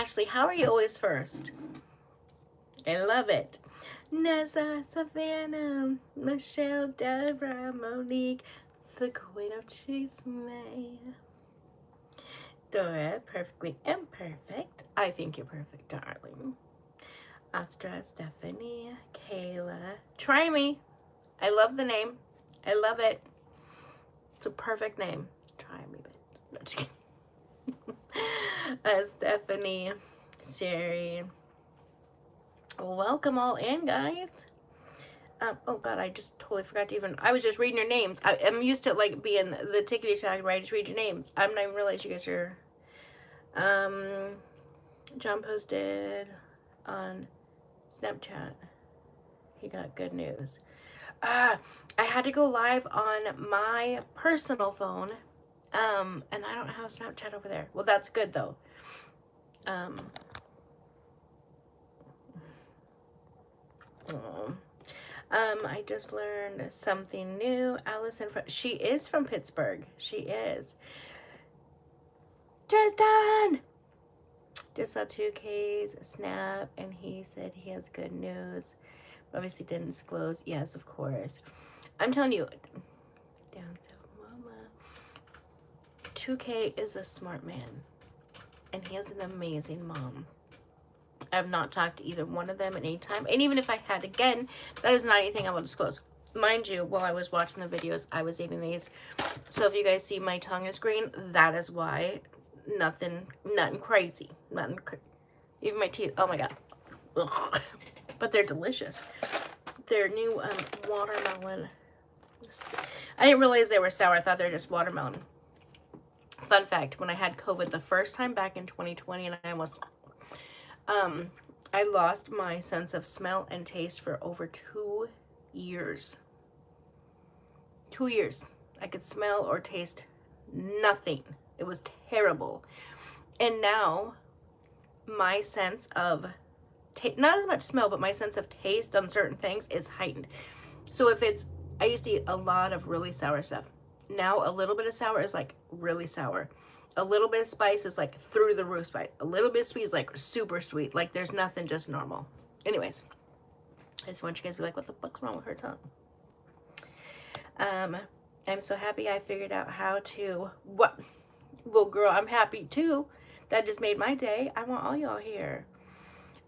Ashley, how are you always first? I love it. Nessa, Savannah, Michelle, Deborah, Monique, the Queen of Chisme. Dora, perfectly imperfect. I think you're perfect, darling. Astra, Stephanie, Kayla. Try me. I love the name. I love it. It's a perfect name. Try me, but no, just kidding. Stephanie, Sherry. Welcome all in, guys. Oh god, I just totally forgot to even. I was just reading your names. I'm used to like being the tickety tag where I just read your names. I'm not even realize you guys are. John posted on Snapchat. He got good news. I had to go live on my personal phone. And I don't have Snapchat over there. Well, that's good though. I just learned something new. Allison, she is from Pittsburgh. She is. Tristan! Just saw 2K's snap, and he said he has good news. Obviously didn't disclose. Yes, of course. I'm telling you, down south mama. 2K is a smart man, and he has an amazing mom. I have not talked to either one of them at any time. And even if I had again, that is not anything I will disclose. Mind you, while I was watching the videos, I was eating these. So if you guys see my tongue is green, that is why. Nothing crazy. Even my teeth. Oh my god. Ugh. But they're delicious. They're new watermelon. I didn't realize they were sour. I thought they were just watermelon. Fun fact, when I had COVID the first time back in 2020, and I lost my sense of smell and taste for over 2 years. 2 years. I could smell or taste nothing. It was terrible. And now my sense of not as much smell, but my sense of taste on certain things is heightened. So if it's, I used to eat a lot of really sour stuff. Now a little bit of sour is like really sour. A little bit of spice is like through the roof spice. A little bit of sweet is like super sweet. Like there's nothing, just normal. Anyways, I just want you guys to be like, what the fuck's wrong with her tongue? I'm so happy I figured out how to, what? Well, girl, I'm happy too. That just made my day. I want all y'all here.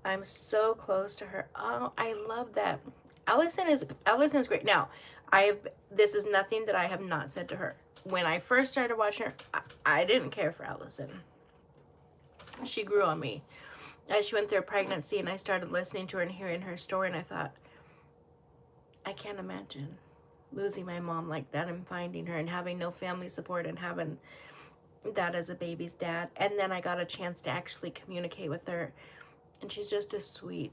I'm so close to her. Oh, I love that. Allison is great. Now, this is nothing that I have not said to her. When I first started watching her, I didn't care for Allison. She grew on me. As she went through a pregnancy and I started listening to her and hearing her story, and I thought, I can't imagine losing my mom like that and finding her and having no family support and having that as a baby's dad. And then I got a chance to actually communicate with her, and she's just as sweet.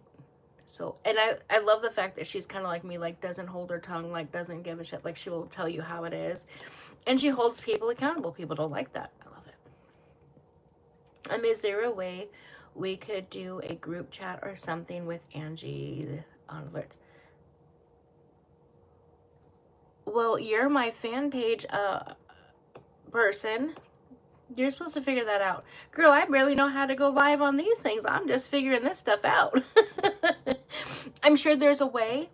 So, and I love the fact that she's kind of like me, like doesn't hold her tongue, like doesn't give a shit, like she will tell you how it is, and she holds people accountable. People don't like that. I love it. Is there a way we could do a group chat or something with Angie on alerts? Well, you're my fan page person. You're supposed to figure that out. Girl, I barely know how to go live on these things. I'm just figuring this stuff out. I'm sure there's a way.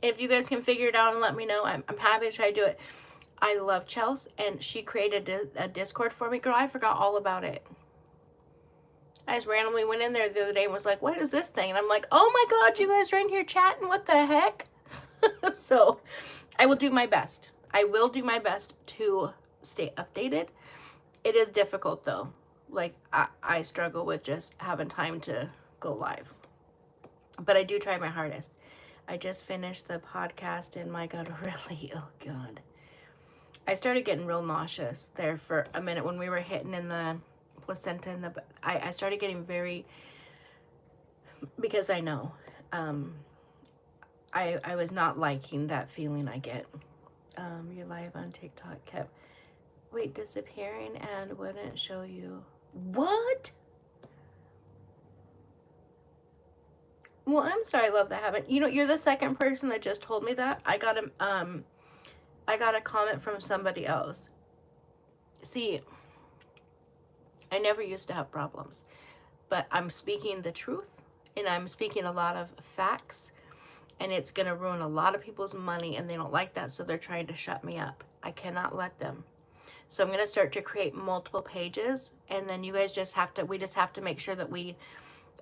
If you guys can figure it out and let me know, I'm happy to try to do it. I love Chelsea, and she created a Discord for me. Girl, I forgot all about it. I just randomly went in there the other day and was like, what is this thing? And I'm like, oh my god, you guys are in here chatting? What the heck? So, I will do my best. I will do my best to stay updated. It is difficult though. Like I struggle with just having time to go live. But I do try my hardest. I just finished the podcast and my god, really, oh god. I started getting real nauseous there for a minute when we were hitting in the placenta and I started getting very, because I know, I was not liking that feeling I get. You're live on TikTok kept disappearing and wouldn't show you. What? Well, I'm sorry, love, that happened. You know, you're the second person that just told me that. I got a comment from somebody else. See, I never used to have problems. but I'm speaking the truth, and I'm speaking a lot of facts, and it's going to ruin a lot of people's money, and they don't like that, so they're trying to shut me up. I cannot let them. So I'm going to start to create multiple pages, and then you guys just have to, we just have to make sure that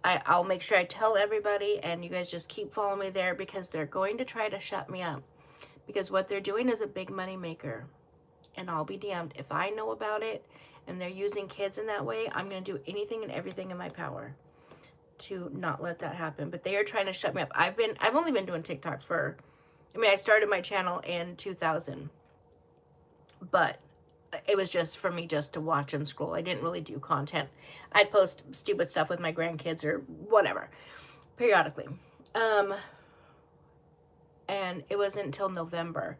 I'll make sure I tell everybody, and you guys just keep following me there, because they're going to try to shut me up, because what they're doing is a big money maker, and I'll be damned if I know about it and they're using kids in that way. I'm going to do anything and everything in my power to not let that happen. But they are trying to shut me up. I've only been doing TikTok for, I started my channel in 2000, but it was just for me just to watch and scroll. I didn't really do content. I'd post stupid stuff with my grandkids or whatever, periodically. And it wasn't until November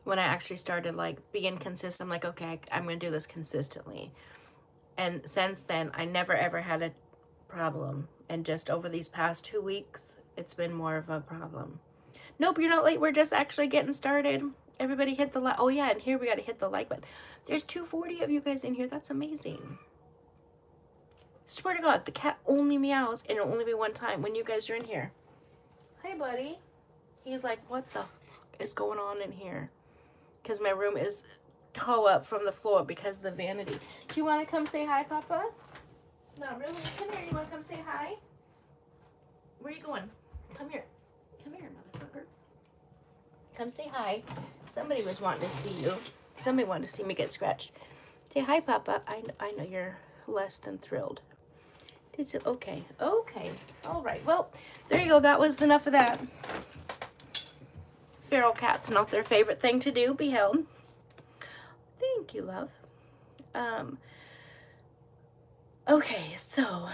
when I actually started like being consistent. I'm like, okay, I'm going to do this consistently. And since then, I never ever had a problem. And just over these past 2 weeks, it's been more of a problem. Nope, you're not late. We're just actually getting started. Everybody hit the like. Oh yeah, and here we got to hit the like button. There's 240 of you guys in here. That's amazing. Swear to God, the cat only meows, and it'll only be one time when you guys are in here. Hi, buddy. He's like, what the fuck is going on in here? Because my room is toe up from the floor because of the vanity. Do you want to come say hi, Papa? Not really. Come here. You want to come say hi? Where are you going? Come here. Come here, motherfucker. Come say hi. Somebody was wanting to see you. Somebody wanted to see me get scratched. Say hi, Papa. I know you're less than thrilled. It's okay. Okay. All right. Well, there you go. That was enough of that. Feral cats, not their favorite thing to do. Beheld. Thank you, love. Okay, so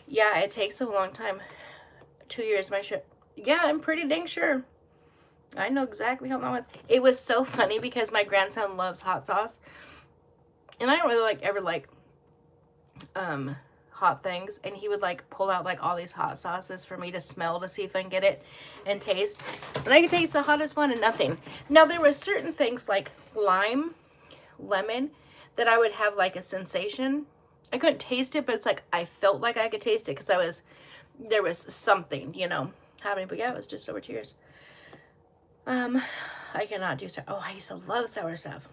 yeah, it takes a long time. 2 years, my shit. Yeah, I'm pretty dang sure. I know exactly how long it was so funny because my grandson loves hot sauce. And I don't really ever like hot things, and he would like pull out like all these hot sauces for me to smell to see if I can get it and taste. And I could taste the hottest one and nothing. Now there were certain things like lime, lemon, that I would have like a sensation. I couldn't taste it, but it's like I felt like I could taste it because there was something, happening. But yeah, it was just over 2 years. I cannot do sour. Oh, I used to love sour stuff.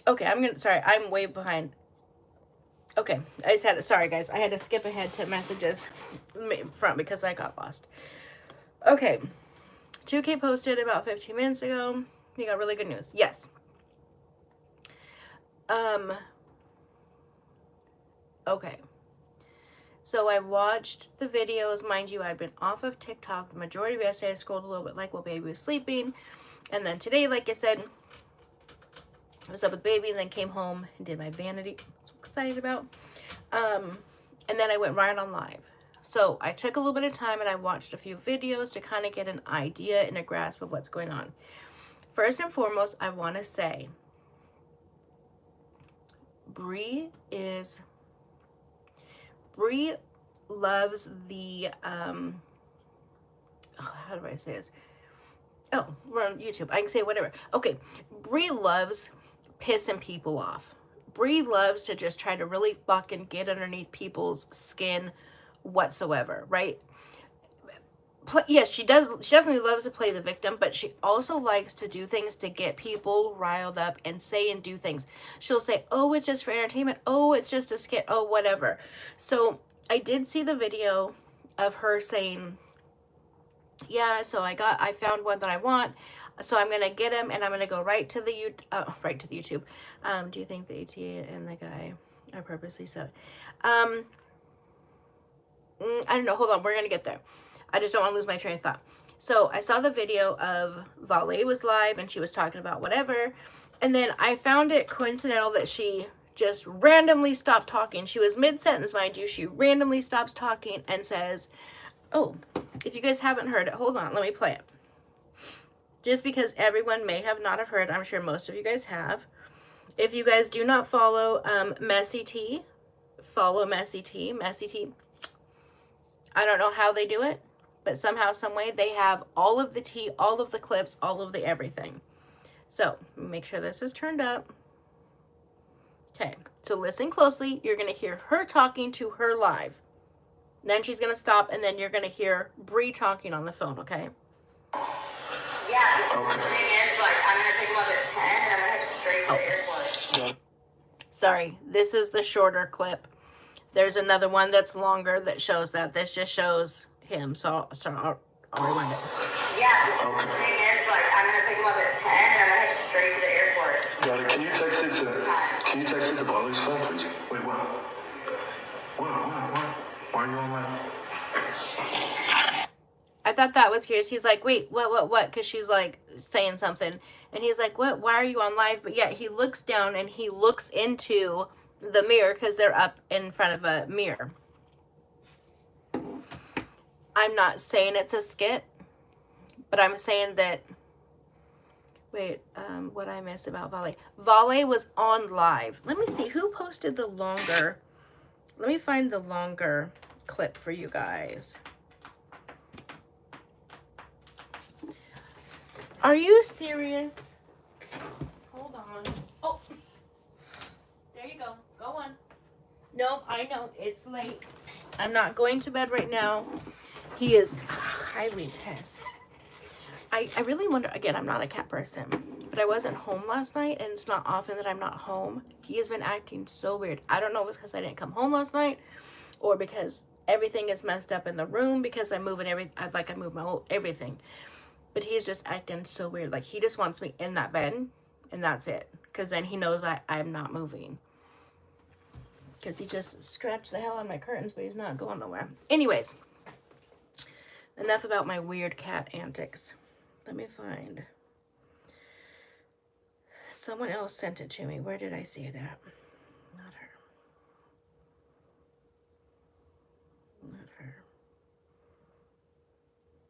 Okay, I'm way behind. Okay, sorry guys, I had to skip ahead to messages from because I got lost. Okay, 2K posted about 15 minutes ago. You got really good news. Yes. Okay. So I watched the videos. Mind you, I'd been off of TikTok the majority of yesterday. I scrolled a little bit like while baby was sleeping. And then today, like I said, I was up with baby and then came home and did my vanity. So excited about. And then I went right on live. So I took a little bit of time and I watched a few videos to kind of get an idea and a grasp of what's going on. First and foremost, I want to say Bree loves the how do I say this? Oh, we're on YouTube. I can say whatever. Okay, Bree loves pissing people off. Bree loves to just try to really fucking get underneath people's skin whatsoever, right? Yes, she does. She definitely loves to play the victim, but she also likes to do things to get people riled up and say and do things. She'll say, oh, it's just for entertainment. Oh, it's just a skit. Oh, whatever. So I did see the video of her saying, yeah, so I found one that I want. So I'm going to get him and I'm going to go right to the YouTube. Do you think the ATA and the guy are purposely so? I don't know. Hold on. We're going to get there. I just don't want to lose my train of thought. So I saw the video of Vale was live and she was talking about whatever. And then I found it coincidental that she just randomly stopped talking. She was mid-sentence, mind you. She randomly stops talking and says, oh, if you guys haven't heard it, hold on. Let me play it. Just because everyone may have not have heard, I'm sure most of you guys have. If you guys do not follow Messy T, follow Messy T. Messy T. I don't know how they do it, but somehow, some way, they have all of the tea, all of the clips, all of the everything. So make sure this is turned up. Okay, so listen closely. You're going to hear her talking to her live. Then she's going to stop, and then you're going to hear Bree talking on the phone, okay? Yeah, the thing is, like, I'm going to pick him up at 10, and I'm going to head straight to the airport. Sorry, this is the shorter clip. There's another one that's longer that shows that. This just shows him, so I'll rewind it. Yeah, the thing is, like, I'm going to pick him up at 10, and I'm going to head straight to the airport. Got it. Can you text it to Bali's phone, please? Wait, what? Why are you on that? I thought that was curious. He's like, wait, what? Because she's like saying something. And he's like, what? Why are you on live? But yet he looks down and he looks into the mirror because they're up in front of a mirror. I'm not saying it's a skit, but I'm saying that, wait, what I miss about Vale? Vale was on live. Let me see, who posted the longer? Let me find the longer clip for you guys. Are you serious? Hold on. Oh, there you go. Go on. Nope, I know. It's late. I'm not going to bed right now. He is highly pissed. I really wonder, again, I'm not a cat person, but I wasn't home last night, and it's not often that I'm not home. He has been acting so weird. I don't know if it's because I didn't come home last night or because everything is messed up in the room because I'm moving I moved my whole everything. But he's just acting so weird. Like, he just wants me in that bed, and that's it. Because then he knows I'm not moving. Because he just scratched the hell out of my curtains, but he's not going nowhere. Anyways, enough about my weird cat antics. Let me find. Someone else sent it to me. Where did I see it at? Not her. Not her.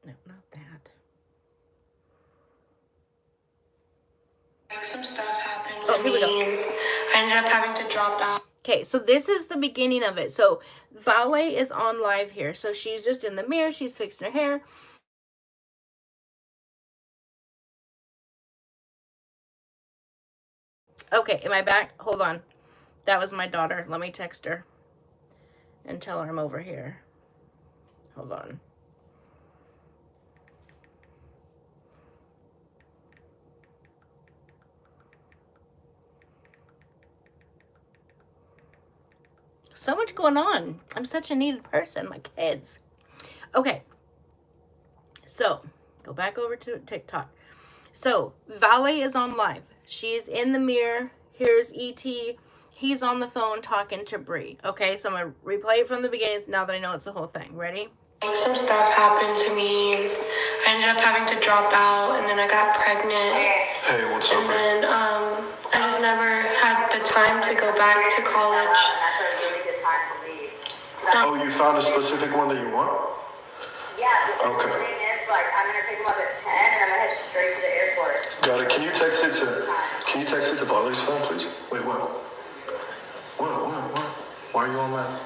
No, not that. Some stuff happened to me. I ended up having to drop out. Okay, so this is the beginning of it. So Vale is on live here. So she's just in the mirror. She's fixing her hair. Okay, am I back? Hold on. That was my daughter. Let me text her and tell her I'm over here. Hold on. So much going on. I'm such a needed person. My kids. Okay. So, go back over to TikTok. So, Vale is on live. She's in the mirror. Here's E.T. He's on the phone talking to Bree. Okay, so I'm going to replay it from the beginning now that I know it's the whole thing. Ready? Some stuff happened to me. I ended up having to drop out, and then I got pregnant. Hey, what's up, And then I just never had the time to go back to college. That's a really good time to leave. Oh, you found a specific one that you want? Yeah, the Okay. thing is, like, I'm going to pick him up at 10, and I'm going to head straight to the airport. Got it. Can you text it to Bali's phone, please? Wait, what? Why are you on that?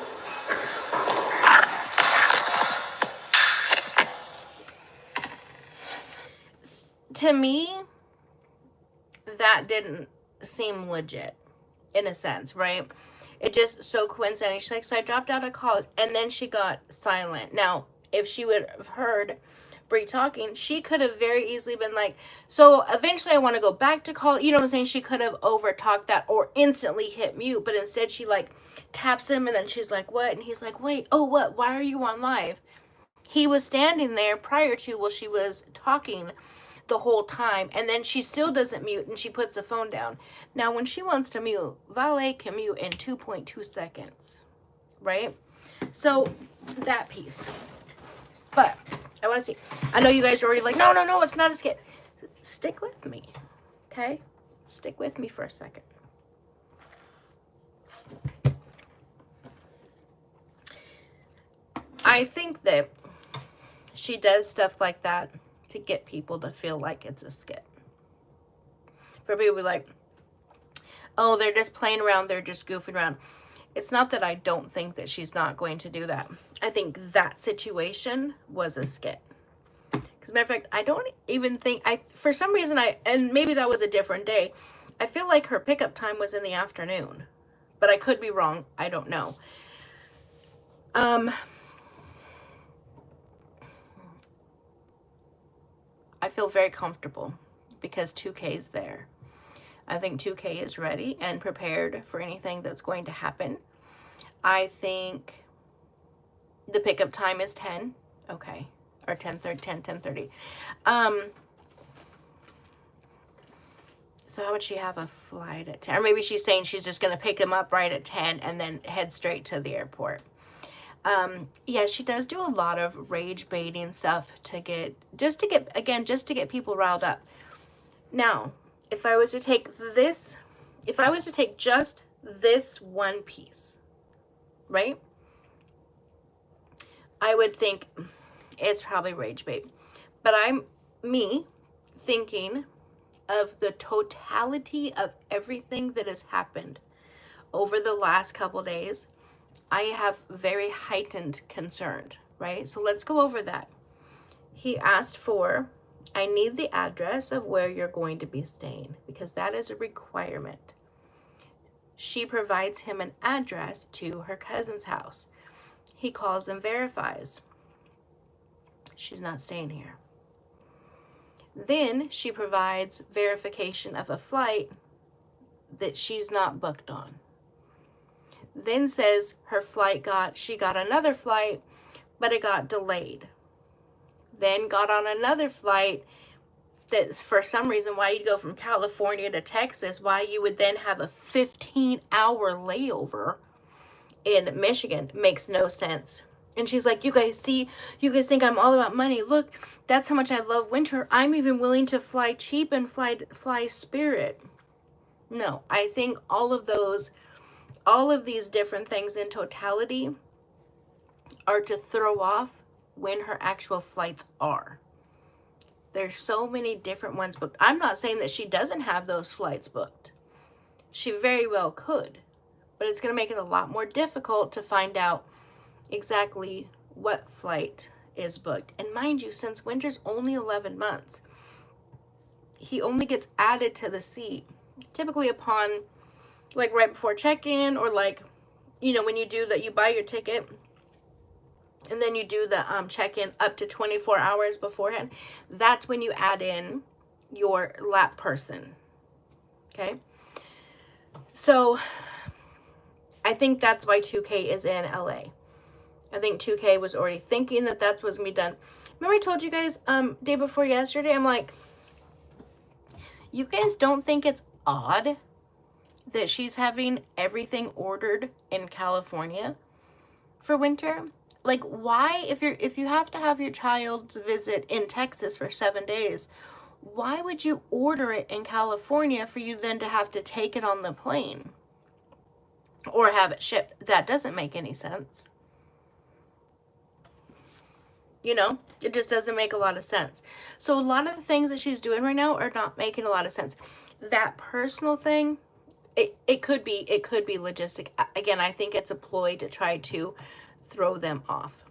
To me, that didn't seem legit, in a sense, right? It just so coincidental. She's like, so I dropped out of college, and then she got silent. Now, if she would have heard Brie talking, she could have very easily been like, so eventually I want to go back to college. You know what I'm saying? She could have over-talked that or instantly hit mute, but instead she, like, taps him, and then she's like, what? And he's like, wait, oh, what? Why are you on live? He was standing there prior to while she was talking the whole time, and then she still doesn't mute, and she puts the phone down. Now, when she wants to mute, Vale can mute in 2.2 seconds, right? So, that piece. But, I want to see. I know you guys are already like, no, it's not a skit. Stick with me, okay? Stick with me for a second. I think that she does stuff like that to get people to feel like it's a skit. For people to be like, oh, they're just playing around, they're just goofing around. It's not that I don't think that she's not going to do that. I think that situation was a skit. As a matter of fact, I don't even think, for some reason, and maybe that was a different day, I feel like her pickup time was in the afternoon. But I could be wrong. I don't know. I feel very comfortable because 2K is there. I think 2K is ready and prepared for anything that's going to happen. I think the pickup time is 10. Okay. Or 10:30. So how would she have a flight at 10? Or maybe she's saying she's just going to pick them up right at 10 and then head straight to the airport. Yeah, she does do a lot of rage baiting stuff just to get people riled up. Now, if I was to take just this one piece, right? I would think it's probably rage bait. But I'm thinking of the totality of everything that has happened over the last couple days. I have very heightened concern, right? So let's go over that. He asked for, I need the address of where you're going to be staying because that is a requirement. She provides him an address to her cousin's house. He calls and verifies. She's not staying here. Then she provides verification of a flight that she's not booked on. Then says she got another flight, but it got delayed. Then got on another flight that for some reason why you'd go from California to Texas, why you would then have a 15-hour layover in Michigan makes no sense. And she's like, you guys think I'm all about money. Look, that's how much I love winter. I'm even willing to fly cheap and fly Spirit. No, I think all of these different things in totality are to throw off when her actual flights are. There's so many different ones booked. I'm not saying that she doesn't have those flights booked. She very well could. But it's going to make it a lot more difficult to find out exactly what flight is booked. And mind you, since winter's only 11 months, he only gets added to the seat typically upon, like, right before check-in, or like, when you do that, you buy your ticket and then you do the check-in up to 24 hours beforehand. That's when you add in your lap person. Okay? So I think that's why 2K is in LA. I think 2K was already thinking that was going to be done. Remember I told you guys day before yesterday, I'm like, you guys don't think it's odd that she's having everything ordered in California for winter? Like, why, if you have to have your child's visit in Texas for 7 days, why would you order it in California for you then to have to take it on the plane or have it shipped? That doesn't make any sense. It just doesn't make a lot of sense. So a lot of the things that she's doing right now are not making a lot of sense. That personal thing, it could be logistic. Again, I think it's a ploy to try to throw them off.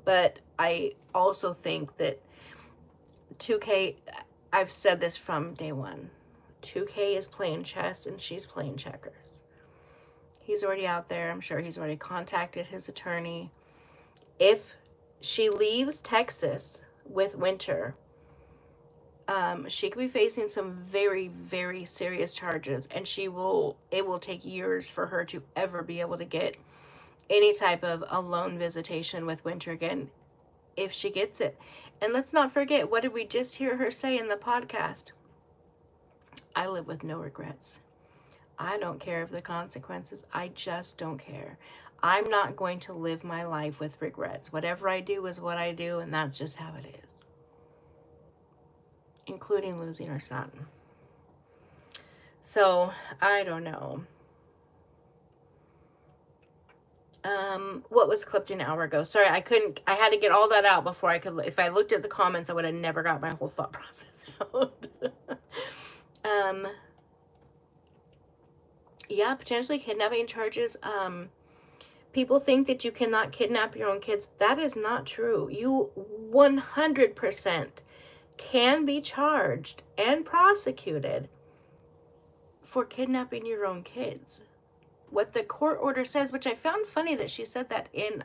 But I also think that 2K, I've said this from day one, 2K is playing chess and she's playing checkers. He's already out there. I'm sure he's already contacted his attorney. If she leaves Texas with winter, she could be facing some very, very serious charges, and it will take years for her to ever be able to get any type of alone visitation with winter again, if she gets it. And let's not forget, what did we just hear her say in the podcast? I live with no regrets. I don't care of the consequences. I just don't care. I'm not going to live my life with regrets. Whatever I do is what I do, and that's just how it is. Including losing her son. So, I don't know. What was clipped an hour ago? Sorry, I had to get all that out before I could. If I looked at the comments, I would have never got my whole thought process out. Yeah, potentially kidnapping charges. People think that you cannot kidnap your own kids. That is not true. You 100% can be charged and prosecuted for kidnapping your own kids. What the court order says, which I found funny that she said that in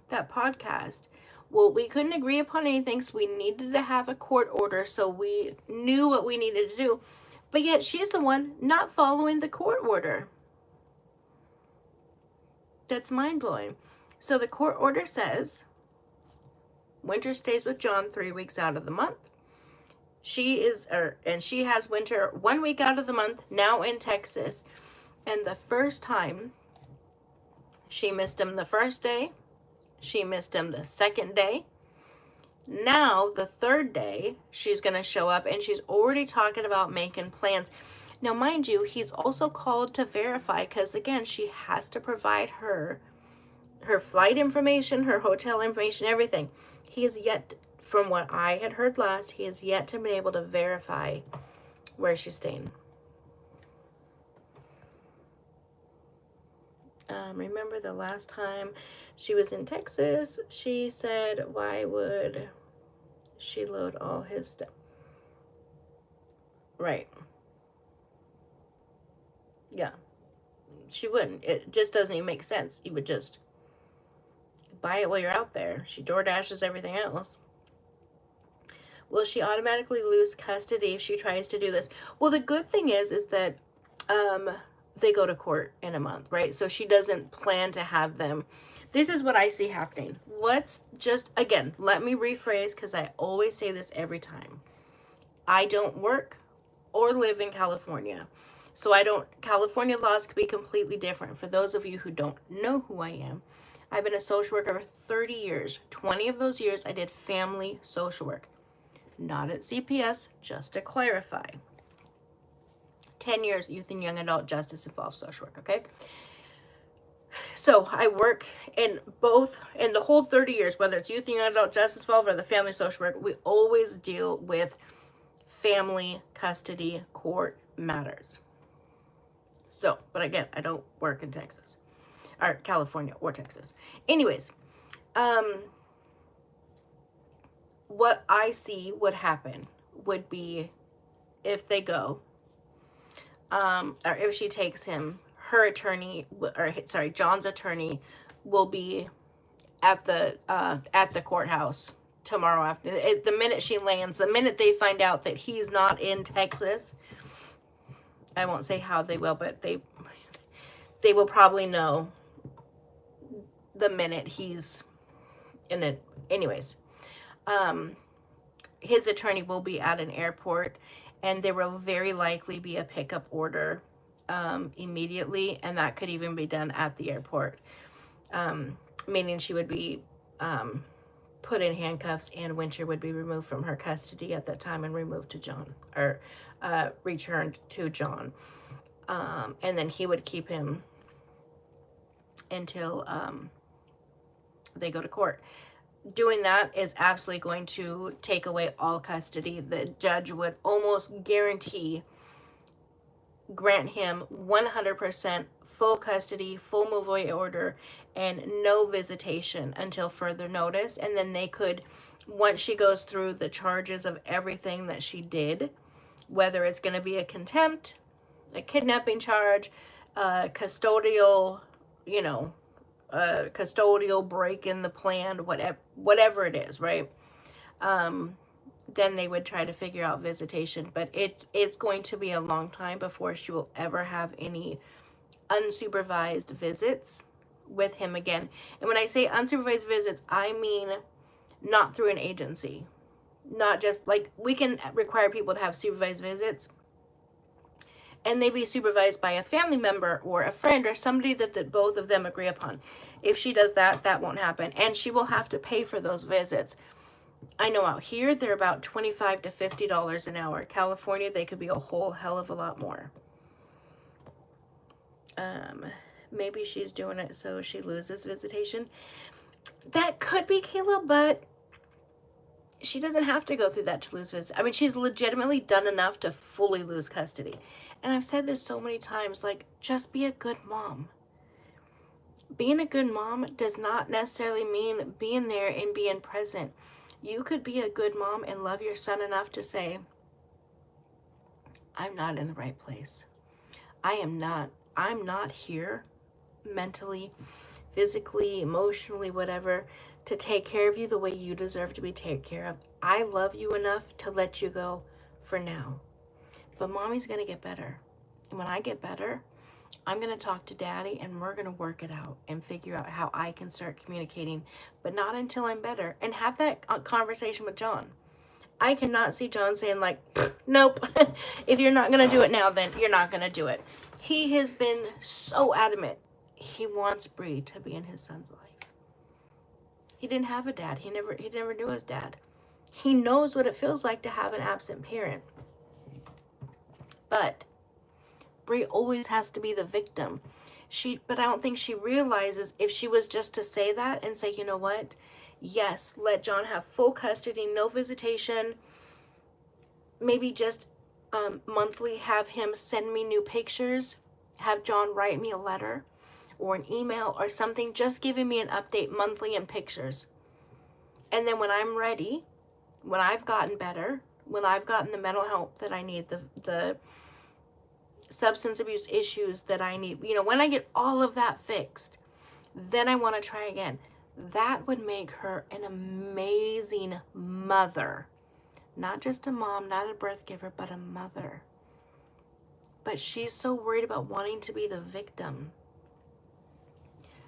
that podcast. Well, we couldn't agree upon anything, so we needed to have a court order so we knew what we needed to do. But yet she's the one not following the court order. That's mind-blowing. So the court order says Winter stays with John 3 weeks out of the month. She has Winter 1 week out of the month, now in Texas. And the first time, she missed him the first day. She missed him the second day. Now, the third day, she's going to show up, and she's already talking about making plans. Now, mind you, he's also called to verify, because, again, she has to provide her flight information, her hotel information, everything. He is yet, from what I had heard last, he is yet to be able to verify where she's staying. Remember the last time she was in Texas, she said, why would she load all his stuff? Right. Yeah. She wouldn't. It just doesn't even make sense. You would just buy it while you're out there. She DoorDashes everything else. Will she automatically lose custody if she tries to do this? Well, the good thing is that they go to court in a month, right? So she doesn't plan to have them. This is what I see happening. Let's just, again, let me rephrase, because I always say this every time. I don't work or live in California. So California laws could be completely different. For those of you who don't know who I am, I've been a social worker for 30 years. 20 of those years I did family social work. Not at CPS, just to clarify. 10 years youth and young adult justice involved social work, okay? So I work in the whole 30 years, whether it's youth and young adult justice involved or the family social work, we always deal with family custody court matters. So, but again, I don't work in Texas or California or Texas. Anyways, what I see would happen would be if they go, or if she takes him, her attorney, John's attorney will be at the courthouse tomorrow afternoon. The minute she lands, the minute they find out that he's not in Texas, I won't say how they will, but they will probably know the minute he's in it. Anyways, his attorney will be at an airport, and there will very likely be a pickup order immediately, and that could even be done at the airport, meaning she would be put in handcuffs, and Winter would be removed from her custody at that time and removed to John, or returned to John, and then he would keep him until they go to court. Doing that is absolutely going to take away all custody. The judge would almost guarantee grant him 100% full custody, full move away order, and no visitation until further notice. And then they could, once she goes through the charges of everything that she did, whether it's going to be a contempt, a kidnapping charge, custodial, custodial break in the plan, whatever it is, right? Then they would try to figure out visitation, but it's going to be a long time before she will ever have any unsupervised visits with him again. And when I say unsupervised visits, I mean not through an agency. Not just like, we can require people to have supervised visits, and they be supervised by a family member or a friend or somebody that both of them agree upon. If she does that, that won't happen. And she will have to pay for those visits. I know out here, they're about $25 to $50 an hour. California, they could be a whole hell of a lot more. Maybe she's doing it so she loses visitation. That could be, Kayla, but she doesn't have to go through that to lose visit. I mean, she's legitimately done enough to fully lose custody. And I've said this so many times, like, just be a good mom. Being a good mom does not necessarily mean being there and being present. You could be a good mom and love your son enough to say, I'm not in the right place. I'm not here mentally, physically, emotionally, whatever, to take care of you the way you deserve to be taken care of. I love you enough to let you go for now. But mommy's going to get better. And when I get better, I'm going to talk to daddy and we're going to work it out and figure out how I can start communicating, but not until I'm better. And have that conversation with John. I cannot see John saying like, nope, if you're not going to do it now, then you're not going to do it. He has been so adamant. He wants Bree to be in his son's life. He didn't have a dad. He never knew his dad. He knows what it feels like to have an absent parent. But Bree always has to be the victim. But I don't think she realizes if she was just to say that and say, you know what? Yes, let John have full custody, no visitation. Maybe just monthly have him send me new pictures. Have John write me a letter or an email or something, just giving me an update monthly and pictures. And then when I'm ready, when I've gotten better, when I've gotten the mental health that I need, the substance abuse issues that I need, when I get all of that fixed, then I want to try again. That would make her an amazing mother. Not just a mom, not a birth giver, but a mother. But she's so worried about wanting to be the victim.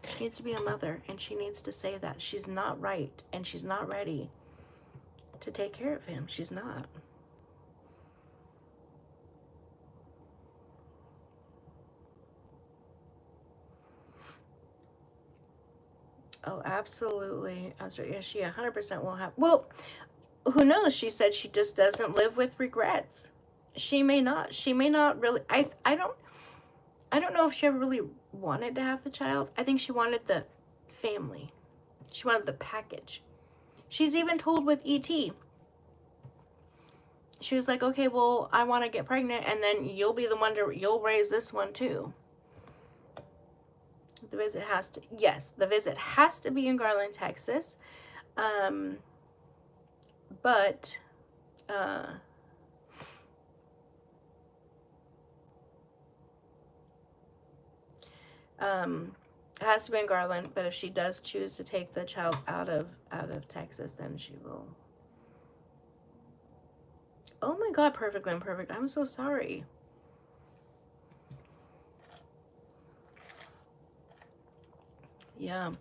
She needs to be a mother, and she needs to say that. She's not right, and she's not ready to take care of him. She's not. Oh, absolutely. Yeah, she 100% will have. Well, who knows? She said she just doesn't live with regrets. She may not. She may not really. I don't know if she ever really wanted to have the child. I think she wanted the family. She wanted the package. She's even told with E.T. She was like, okay, well, I want to get pregnant, and then you'll be the one you'll raise this one too. The visit has to, yes, the visit has to be in Garland, Texas. But it has to be in Garland, but if she does choose to take the child out of Texas, then she will. Oh my God, perfectly imperfect. I'm so sorry. Yeah.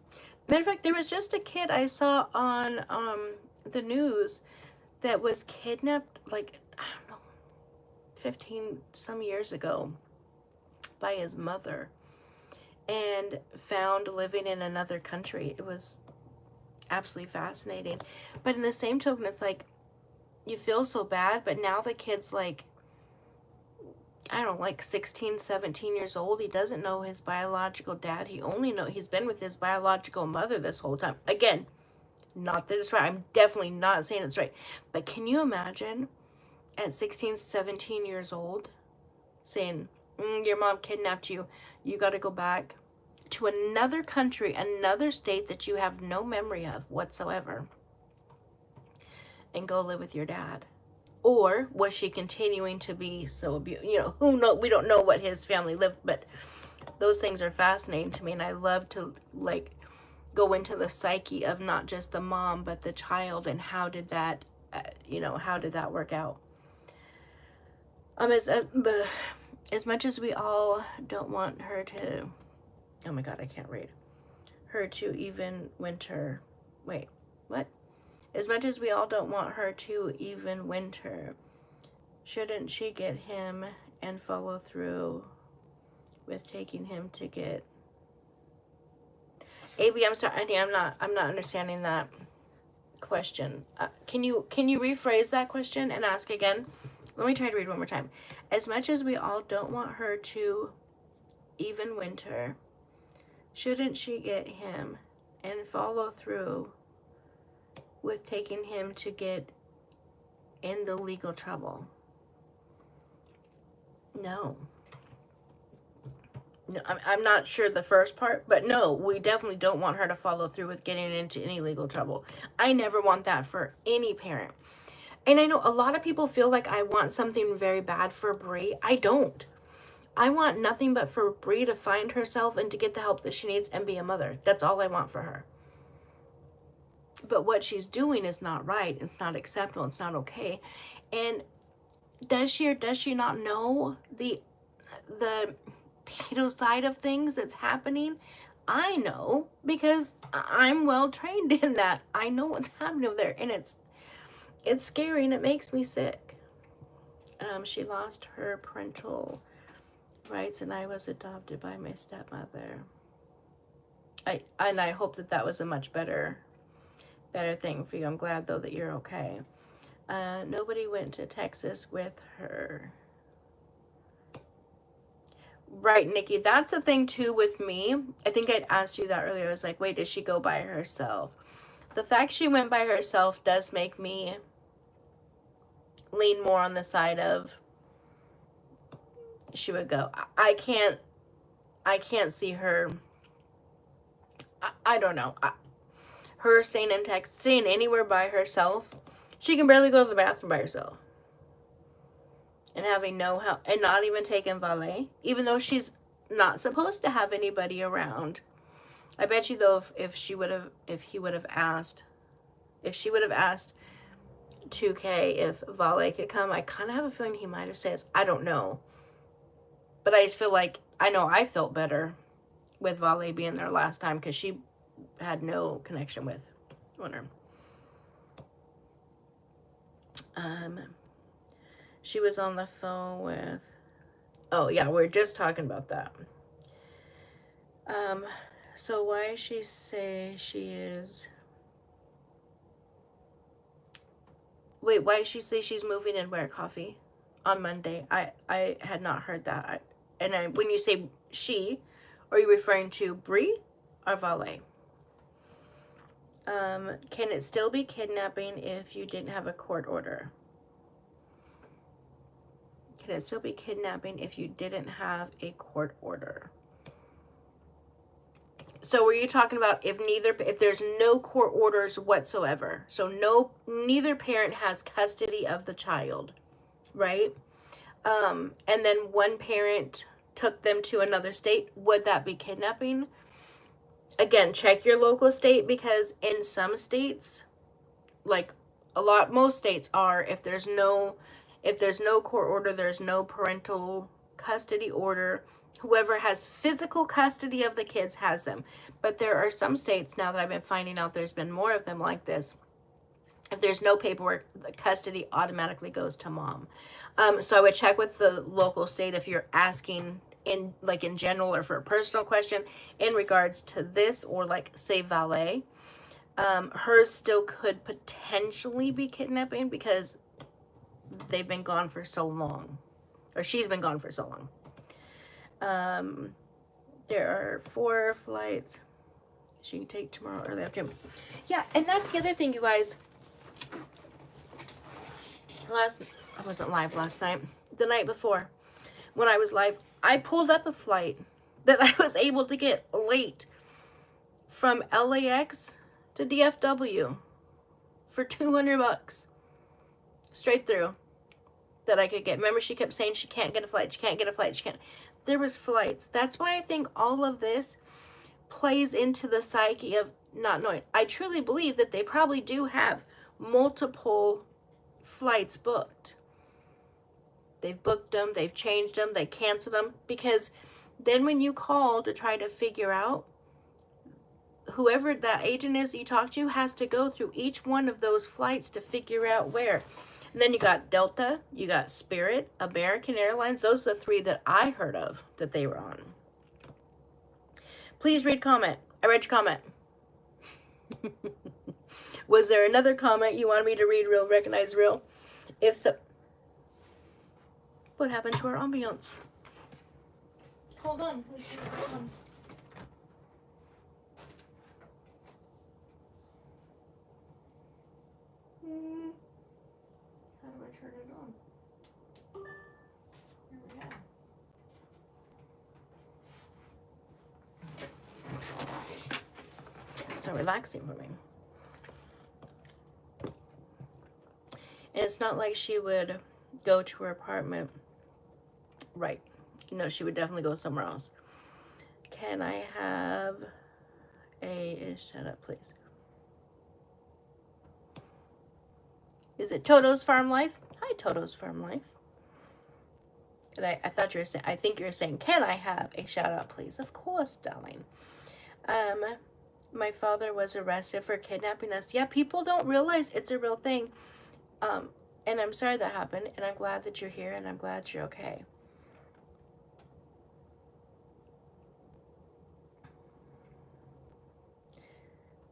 Matter of fact, there was just a kid I saw on the news that was kidnapped, like, I don't know, 15 some years ago by his mother and found living in another country. It was absolutely fascinating. But in the same token, it's like, you feel so bad, but now the kid's like, I don't know, like 16, 17 years old. He doesn't know his biological dad. He's been with his biological mother this whole time. Again, not that it's right. I'm definitely not saying it's right. But can you imagine at 16, 17 years old saying, your mom kidnapped you. You got to go back to another country, another state that you have no memory of whatsoever, and go live with your dad? Or was she continuing to be so abused? Who knows? We don't know what his family lived, but those things are fascinating to me, and I love to like go into the psyche of not just the mom but the child, and how did that how did that work out? As much as we all don't want her to, oh my God, I can't read, her to even winter, wait, what? As much as we all don't want her to even winter, shouldn't she get him and follow through with taking him to get... AB, I'm sorry, I'm not understanding that question. Can you rephrase that question and ask again? Let me try to read one more time. As much as we all don't want her to even winter, shouldn't she get him and follow through with taking him to get in the legal trouble. No. No, I'm not sure the first part, but no, we definitely don't want her to follow through with getting into any legal trouble. I never want that for any parent. And I know a lot of people feel like I want something very bad for Brie. I don't. I want nothing but for Brie to find herself and to get the help that she needs and be a mother. That's all I want for her. But what she's doing is not right. It's not acceptable. It's not okay. And does she or does she not know the pedo side of things that's happening? I know, because I'm well trained in that. I know what's happening over there, and it's scary, and it makes me sick. She lost her parental rights, and I was adopted by my stepmother. I hope that was a much better thing for you. I'm glad though that you're okay. Nobody went to Texas with her. Right, Nikki, that's a thing too with me. I think I'd asked you that earlier. I was like, wait, did she go by herself? The fact she went by herself does make me lean more on the side of she would go. I can't see her. I don't know. Her staying in Texas, staying anywhere by herself. She can barely go to the bathroom by herself. And having no help, and not even taking valet, even though she's not supposed to have anybody around. I bet you though, if she would have asked 2K if valet could come, I kind of have a feeling he might have said, I don't know. But I just feel like, I know I felt better with valet being there last time, because she had no connection with Winter. She was on the phone with, oh yeah, we're just talking about that. So why she say she is, wait, why she say she's moving in where, Coffee? On Monday. I had not heard that. When you say she, are you referring to Brie or Valet? Can it still be kidnapping if you didn't have a court order? Can it still be kidnapping if you didn't have a court order? So were you talking about if there's no court orders whatsoever? So neither parent has custody of the child, right? And then one parent took them to another state, would that be kidnapping? Again, check your local state, because in some states, like most states are, if there's no court order, there's no parental custody order, whoever has physical custody of the kids has them. But there are some states now that I've been finding out, there's been more of them like this. If there's no paperwork, the custody automatically goes to mom. So I would check with the local state if you're asking in general or for a personal question in regards to this, or like say valet. Hers still could potentially be kidnapping because they've been gone for so long, or she's been gone for so long. There are 4 flights she can take tomorrow early afternoon. Yeah, and that's the other thing, you guys. I wasn't live last night. The night before, when I was live, I pulled up a flight that I was able to get late from LAX to DFW for $200 straight through that I could get. Remember, she kept saying she can't get a flight, she can't get a flight, she can't. There was flights. That's why I think all of this plays into the psyche of not knowing. I truly believe that they probably do have multiple flights booked. They've booked them, they've changed them, they canceled them, because then when you call to try to figure out, whoever that agent is you talk to has to go through each one of those flights to figure out where. And then you got Delta, you got Spirit, American Airlines. Those are the 3 that I heard of that they were on. Please read comment. I read your comment. Was there another comment you wanted me to read real, recognize real? If so, what happened to our ambiance? Hold on. Hold on. turn it on. Here we go. It's so relaxing for me. And it's not like she would go to her apartment. Right. No, she would definitely go somewhere else. Can I have a... Shut up, please. Is it Toto's Farm Life? Hi, Toto's Farm Life. And I thought you were saying... I think you're saying, can I have a shout out, please? Of course, darling. My father was arrested for kidnapping us. Yeah, people don't realize it's a real thing. And I'm sorry that happened. And I'm glad that you're here. And I'm glad you're okay.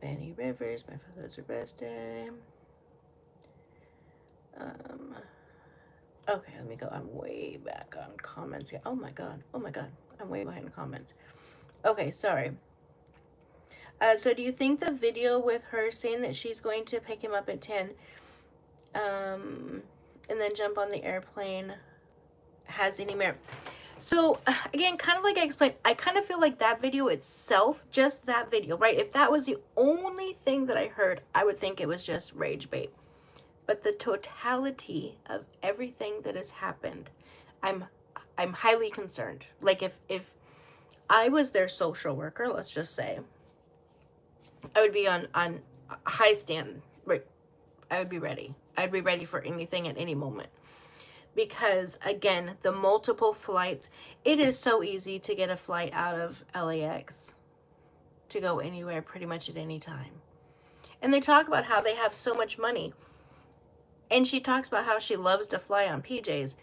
Benny Rivers, my father was arrested. Okay, let me go. I'm way back on comments here. Oh my god. I'm way behind in comments. Okay, sorry. So do you think the video with her saying that she's going to pick him up at 10 and then jump on the airplane has any merit? So, again, kind of like I explained, I kind of feel like that video itself, just that video, right? If that was the only thing that I heard, I would think it was just rage bait. But the totality of everything that has happened, I'm highly concerned. Like, if I was their social worker, let's just say, I would be on high stand, right? I would be ready. I'd be ready for anything at any moment. Because, again, the multiple flights, it is so easy to get a flight out of LAX to go anywhere pretty much at any time. And they talk about how they have so much money. And she talks about how she loves to fly on PJs.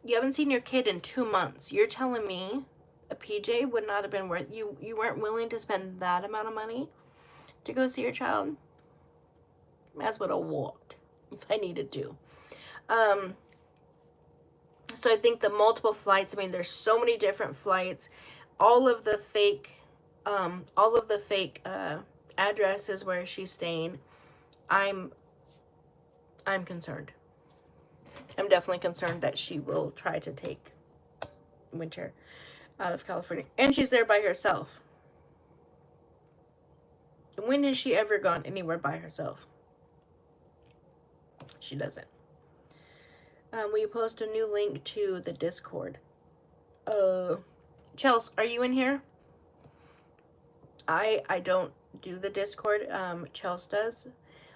You haven't seen your kid in 2 months. You're telling me a PJ would not have been worth... You weren't willing to spend that amount of money to go see your child? As would have walked if I needed to. So I think the multiple flights, I mean, there's so many different flights, all of the fake addresses where she's staying. I'm concerned. I'm definitely concerned that she will try to take Winter out of California. And she's there by herself. When has she ever gone anywhere by herself? She doesn't. Will you post a new link to the Discord? Chels, are you in here? I don't do the Discord. Chels does.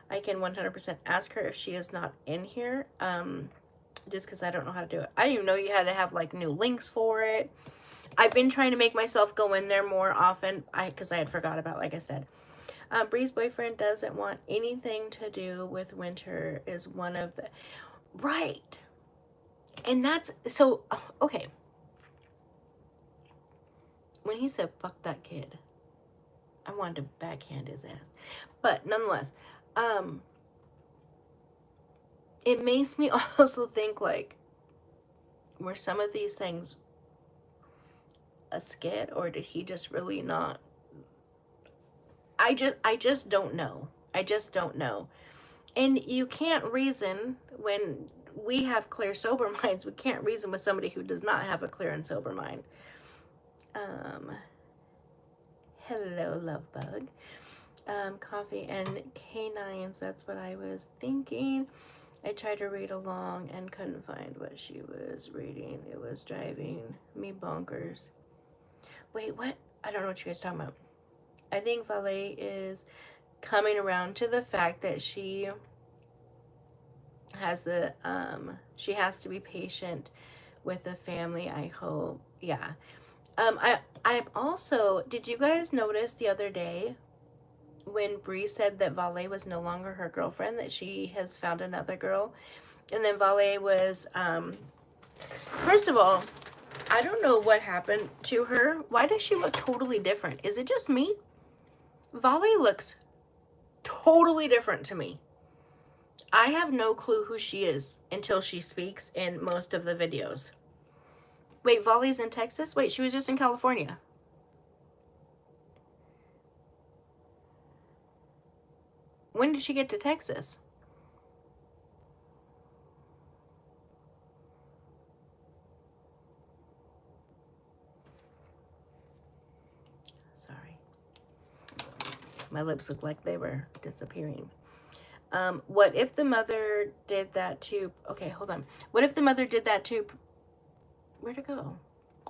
I can 100% ask her if she is not in here. Just because I don't know how to do it. I didn't even know you had to have like new links for it. I've been trying to make myself go in there more often. Because I had forgot about, like I said. Bree's boyfriend doesn't want anything to do with Winter is one of the... Right. And that's... So, okay. When he said, fuck that kid, I wanted to backhand his ass. But nonetheless, it makes me also think, like, were some of these things a skit, or did he just really not... I just don't know. I just don't know. And you can't reason when we have clear, sober minds. We can't reason with somebody who does not have a clear and sober mind. Hello, love bug. Coffee and canines. That's what I was thinking. I tried to read along and couldn't find what she was reading. It was driving me bonkers. Wait, what? I don't know what you guys are talking about. I think Valet is coming around to the fact that she has the she has to be patient with the family, I hope. Yeah. I'm also, did you guys notice the other day when Bree said that Valet was no longer her girlfriend, that she has found another girl? And then Valet was first of all, I don't know what happened to her. Why does she look totally different? Is it just me? Valet looks totally different to me. I have no clue who she is until she speaks in most of the videos. Wait, Valet's in Texas? Wait, she was just in California. When did she get to Texas? My lips look like they were disappearing. What if the mother did that to... Okay, hold on. What if the mother did that to... Where'd it go?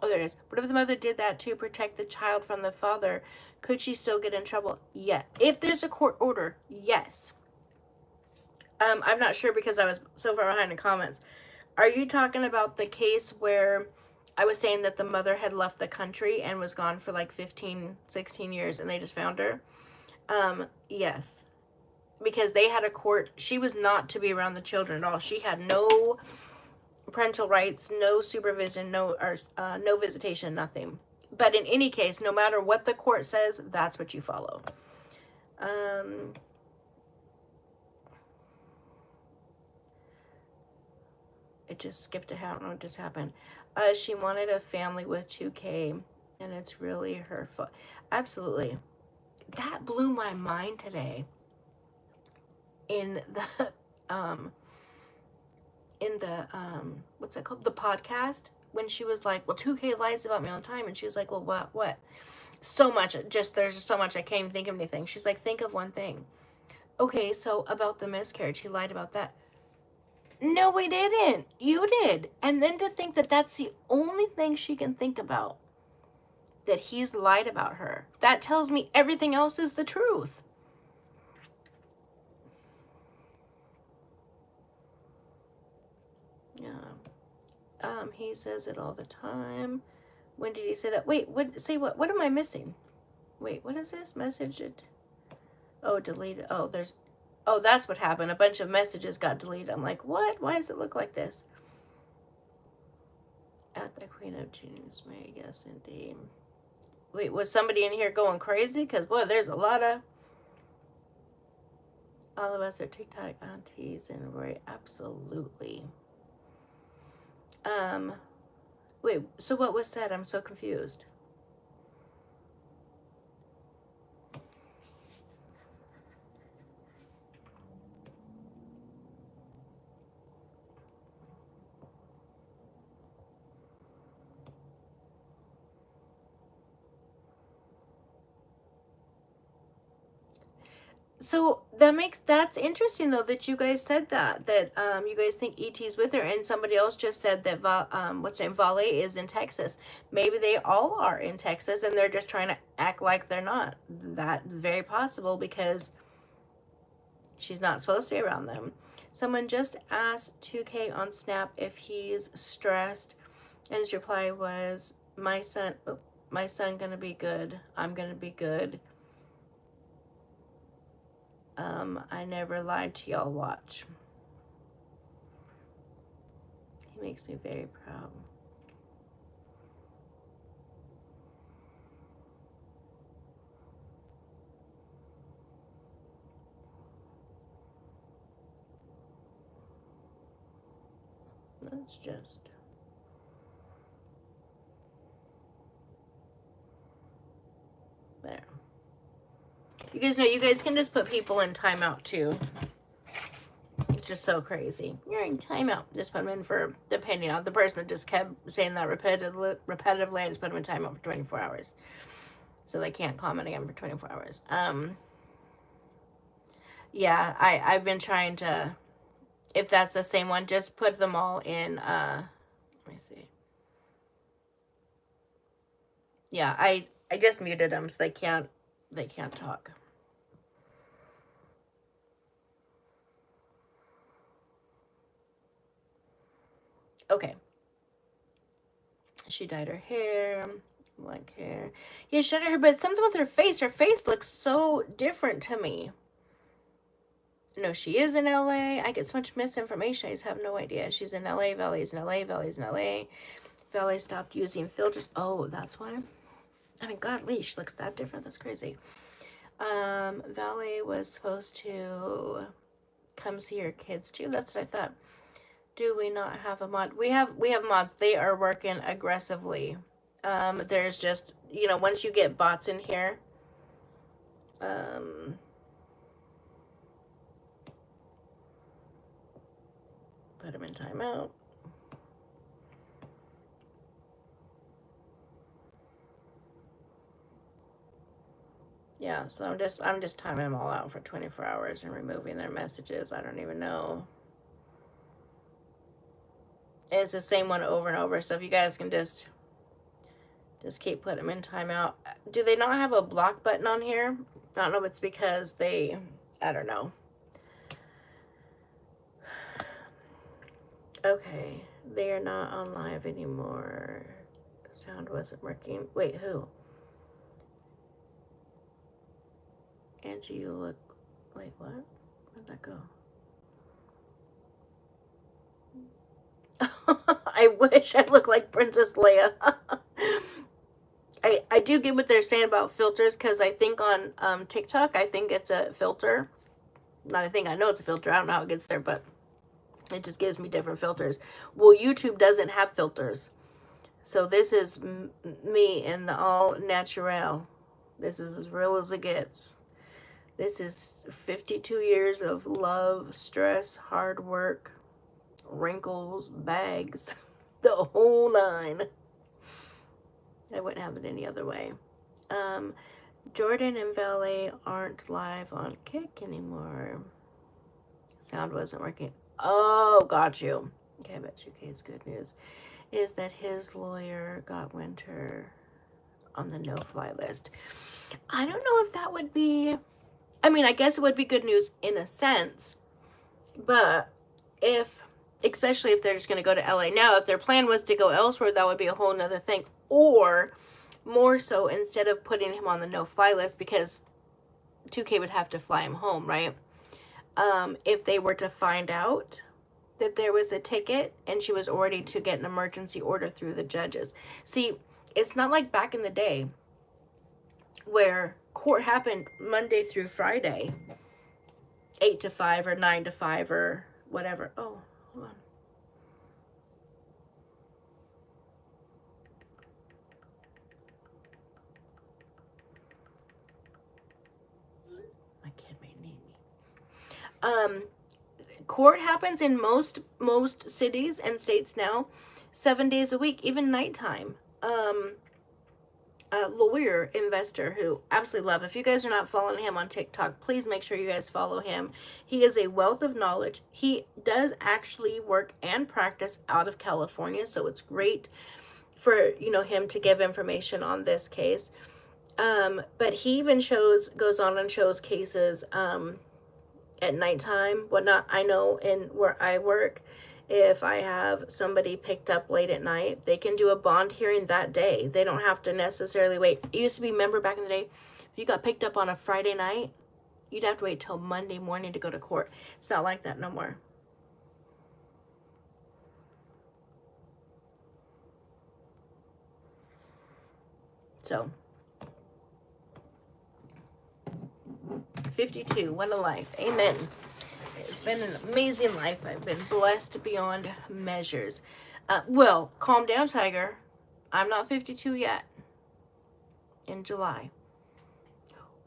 Oh, there it is. What if the mother did that to protect the child from the father? Could she still get in trouble? Yeah. If there's a court order, yes. I'm not sure because I was so far behind in comments. Are you talking about the case where I was saying that the mother had left the country and was gone for like 15, 16 years and they just found her? Yes. Because they had a court. She was not to be around the children at all. She had no parental rights, no supervision, no visitation, nothing. But in any case, no matter what the court says, that's what you follow. It just skipped ahead. I don't know what just happened. She wanted a family with 2K, and it's really her fault. Absolutely. That blew my mind today. In the what's it called? The podcast, when she was like, well, 2K lies about me all the time, and she was like, well, what? So much, there's so much I can't even think of anything. She's like, think of one thing. Okay, so about the miscarriage, he lied about that. No, we didn't. You did. And then to think that that's the only thing she can think about, that he's lied about her. That tells me everything else is the truth. Yeah. He says it all the time. When did he say that? Wait, what am I missing? Wait, what is this message? Oh, deleted. Oh, that's what happened. A bunch of messages got deleted. I'm like, what? Why does it look like this? At the Queen of Tunes, may I guess, indeed. Wait, was somebody in here going crazy? Because, boy, there's a lot of... All of us are TikTok aunties and Roy. Absolutely. Wait, so what was said? I'm so confused. So that's interesting though that you guys said that you guys think ET's with her, and somebody else just said that Vale is in Texas. Maybe they all are in Texas and they're just trying to act like they're not. That's very possible because she's not supposed to be around them. Someone just asked 2K on Snap if he's stressed, and his reply was, my son gonna be good. I'm gonna be good. I never lied to y'all. Watch. He makes me very proud. That's just... there. You guys know you guys can just put people in timeout too. It's just so crazy. You're in timeout. Just put them in for, depending on the person that just kept saying that repetitively, I just put them in timeout for 24 hours. So they can't comment again for 24 hours. Yeah, I've been trying to, if that's the same one, just put them all in, let me see. Yeah, I just muted them so they can't talk. Okay. She dyed her hair, black hair. Yeah, she dyed her hair, but something with her face. Her face looks so different to me. No, she is in LA. I get so much misinformation. I just have no idea. She's in LA. Valley's in LA. Valley's in LA. Valley stopped using filters. Oh, that's why. I mean, godly, she looks that different. That's crazy. Valley was supposed to come see her kids too. That's what I thought. Do we not have a mod? We have mods. They are working aggressively. There's just, once you get bots in here, put them in timeout. Yeah, so I'm just timing them all out for 24 hours and removing their messages. I don't even know. And it's the same one over and over. So if you guys can just keep putting them in timeout. Do they not have a block button on here? I don't know if it's because they, I don't know. Okay, they are not on live anymore. Sound wasn't working. Wait, who? Angie, you look. Wait, what? Where'd that go? I wish I looked like Princess Leia. I do get what they're saying about filters, because I think on TikTok, I think it's a filter. Not I think, I know it's a filter. I don't know how it gets there, but it just gives me different filters. Well, YouTube doesn't have filters. So this is me in the all natural. This is as real as it gets. This is 52 years of love, stress, hard work, wrinkles, bags, the whole nine. I wouldn't have it any other way. Jordan and Valet aren't live on Kick anymore. Sound wasn't working. Oh, got you. Okay, I bet you K's good news is that his lawyer got Winter on the no-fly list. I don't know if that would be... I mean, I guess it would be good news in a sense, but if... especially if they're just going to go to LA. Now, if their plan was to go elsewhere, that would be a whole nother thing. Or, more so, instead of putting him on the no-fly list, because 2K would have to fly him home, right? If they were to find out that there was a ticket and she was already to get an emergency order through the judges. See, it's not like back in the day where court happened Monday through Friday, 8 to 5 or 9 to 5 or whatever. Oh, hold on. My kid may need me. Court happens in most cities and states now 7 days a week, even nighttime. A lawyer investor who absolutely love. If you guys are not following him on TikTok, please make sure you guys follow him. He is a wealth of knowledge. He does actually work and practice out of California, so it's great for him to give information on this case. But he even goes on and shows cases at nighttime, whatnot. I know in where I work, if I have somebody picked up late at night, they can do a bond hearing that day. They don't have to necessarily wait. It used to be, remember back in the day, if you got picked up on a Friday night, you'd have to wait till Monday morning to go to court. It's not like that no more. So, 52, what a life. Amen. It's been an amazing life. I've been blessed beyond measures. Well, calm down, Tiger. I'm not 52 yet. In July.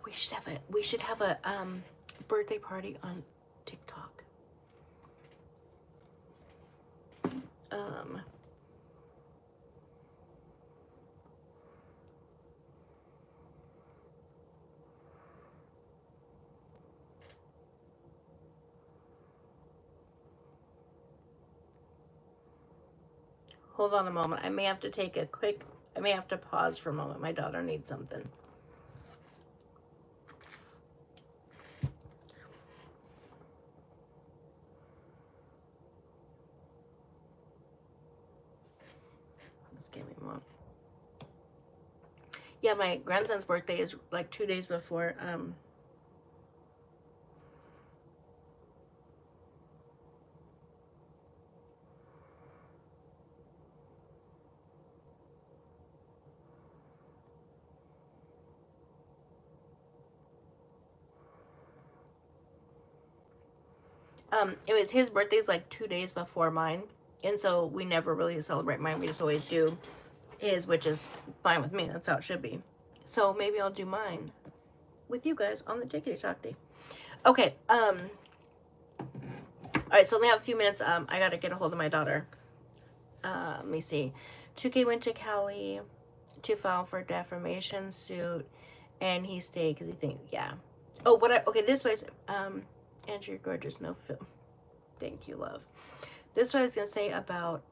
We should have a birthday party on TikTok. Hold on a moment. I may have to pause for a moment. My daughter needs something. Just give me a moment. Yeah, my grandson's birthday is like 2 days before, it was his birthday's like 2 days before mine. And so we never really celebrate mine. We just always do his, which is fine with me. That's how it should be. So maybe I'll do mine with you guys on the Tickety Talk Day. Okay. All right. So only have a few minutes. I got to get a hold of my daughter. Let me see. 2K went to Cali to file for defamation suit And he stayed because he thinks, yeah. Oh, okay, this was, Andrew, you're gorgeous, no film. Thank you, love. This is what I was going to say about,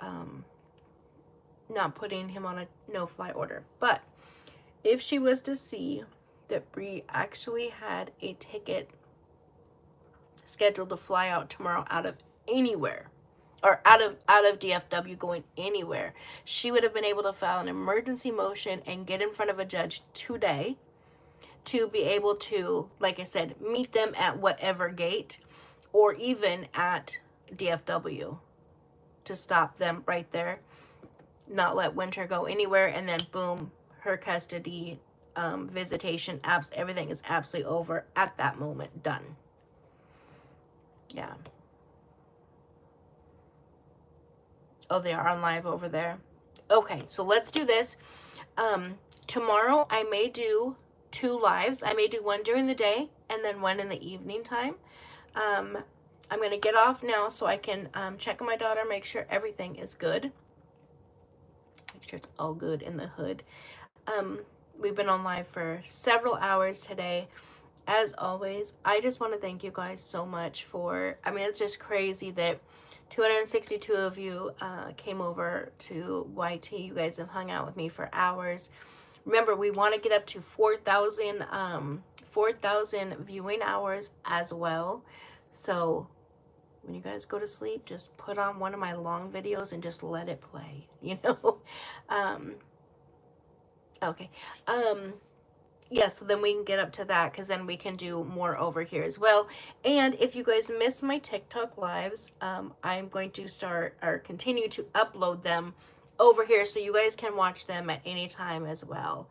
not putting him on a no-fly order. But if she was to see that Bree actually had a ticket scheduled to fly out tomorrow out of anywhere, or out of DFW going anywhere, she would have been able to file an emergency motion and get in front of a judge today to be able to, like I said, meet them at whatever gate, or even at DFW to stop them right there, not let Winter go anywhere, and then boom, her custody, visitation, everything is absolutely over at that moment. Done. Yeah. Oh, they are on live over there. Okay, so let's do this. Tomorrow I may do 2 lives. I may do one during the day and then one in the evening time. I'm going to get off now so I can check on my daughter, make sure everything is good. Make sure it's all good in the hood. We've been on live for several hours today. As always, I just want to thank you guys so much for, I mean, it's just crazy that 262 of you came over to YT. You guys have hung out with me for hours. Remember, we want to get up to 4,000 viewing hours as well. So when you guys go to sleep, just put on one of my long videos and just let it play, you know. Okay. Yeah, so then we can get up to that, because then we can do more over here as well. And if you guys miss my TikTok lives, I'm going to start or continue to upload them over here so you guys can watch them at any time as well.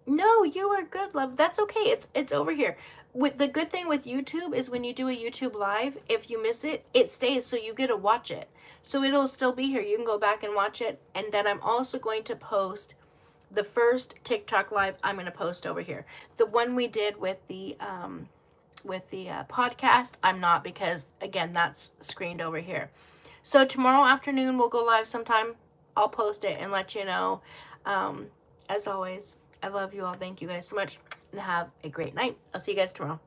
No, you are good, love. That's okay. It's over here. With the good thing with YouTube is when you do a YouTube live, if you miss it, it stays, so you get to watch it. So it'll still be here. You can go back and watch it. And then I'm also going to post the first TikTok live. I'm going to post over here. The one we did with the podcast, I'm not, because again, that's screened over here. So tomorrow afternoon we'll go live sometime. I'll post it and let you know. As always, I love you all. Thank you guys so much, and have a great night. I'll see you guys tomorrow.